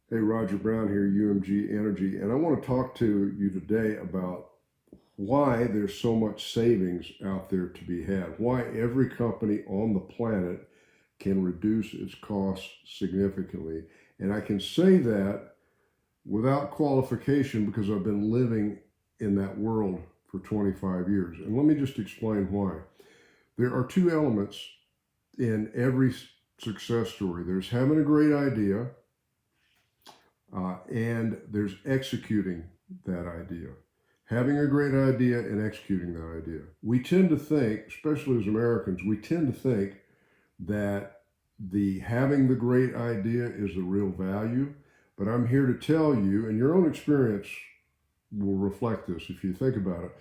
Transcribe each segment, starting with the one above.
Hey, Roger Brown here, UMG Energy, and I want to talk to you today about why there's so much savings out there to be had, why every company on the planet can reduce its costs significantly. And I can say that without qualification because I've been living in that world for 25 years. And let me just explain why. There are two elements in every success story. There's having a great idea, and there's executing that idea. Having a great idea and executing that idea. We tend to think, especially as Americans, we tend to think that the having the great idea is the real value. But I'm here to tell you, and your own experience will reflect this if you think about it,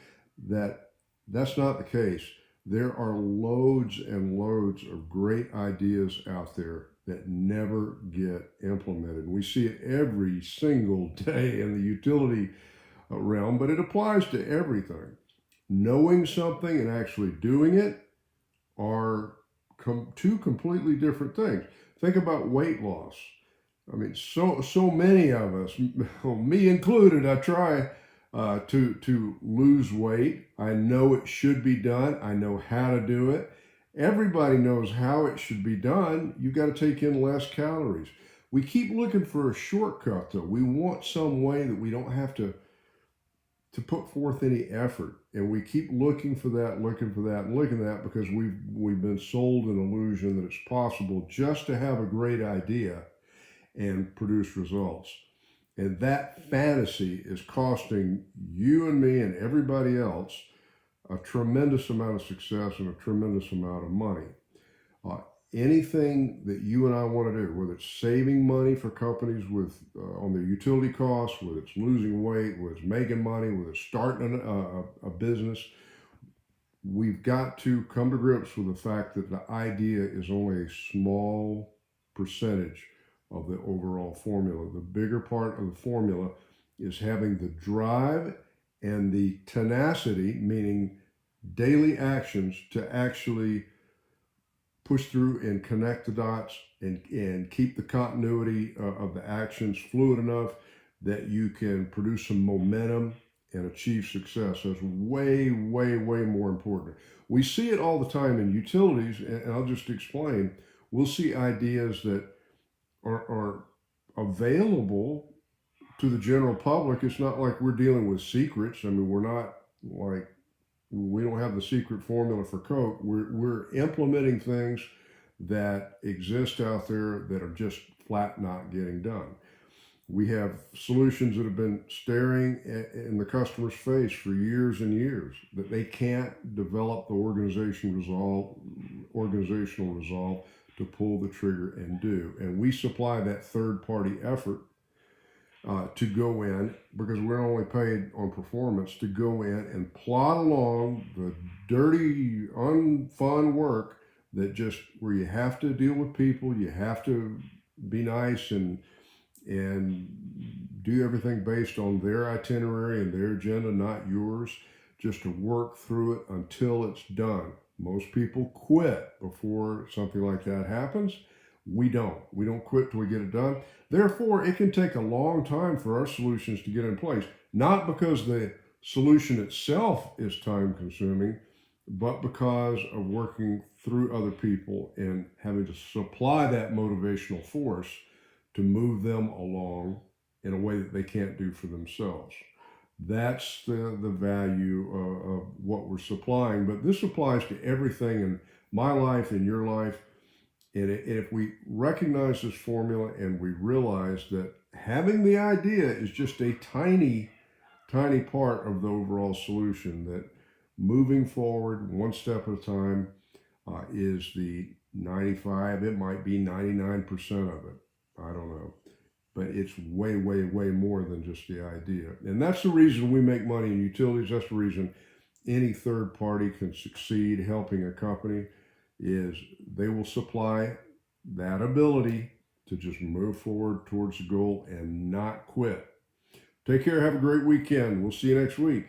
that that's not the case. There are loads and loads of great ideas out there that never get implemented. We see it every single day in the utility realm, but it applies to everything. Knowing something and actually doing it are two completely different things. Think about weight loss. I mean, so many of us, me included, I try to lose weight. I know it should be done. I know how to do it. Everybody knows how it should be done. You got to take in less calories. We keep looking for a shortcut, though. We want some way that we don't have to put forth any effort, and we keep looking for that, looking for that, and looking at that because we've been sold an illusion that it's possible just to have a great idea and produce results. And that fantasy is costing you and me and everybody else a tremendous amount of success and a tremendous amount of money. Uh, Anything that you and I want to do, whether it's saving money for companies with on their utility costs, whether it's losing weight, whether it's making money, whether it's starting a business, we've got to come to grips with the fact that the idea is only a small percentage of the overall formula. The bigger part of the formula is having the drive and the tenacity, meaning daily actions, to actually push through and connect the dots and keep the continuity of the actions fluid enough that you can produce some momentum and achieve success. That's way, way, way more important. We see it all the time in utilities, and I'll just explain. We'll see ideas that are available to the general public. It's not like we're dealing with secrets. I mean, we're not like we don't have the secret formula for Coke. We're implementing things that exist out there that are just flat not getting done. We have solutions that have been staring in the customer's face for years and years that they can't develop the organizational resolve to pull the trigger and do. And we supply that third party effort to go in, because we're only paid on performance, to go in and plod along the dirty, unfun work that just where you have to deal with people, you have to be nice and do everything based on their itinerary and their agenda, not yours, just to work through it until it's done. Most people quit before something like that happens. We don't. We don't quit till we get it done. Therefore, it can take a long time for our solutions to get in place, not because the solution itself is time consuming, but because of working through other people and having to supply that motivational force to move them along in a way that they can't do for themselves. That's the value of what we're supplying. But this applies to everything in my life, in your life. And if we recognize this formula and we realize that having the idea is just a tiny, tiny part of the overall solution, that moving forward one step at a time is the 95, it might be 99% of it. I don't know. But it's way, way, way more than just the idea. And that's the reason we make money in utilities. That's the reason any third party can succeed helping a company, is they will supply that ability to just move forward towards the goal and not quit. Take care. Have a great weekend. We'll see you next week.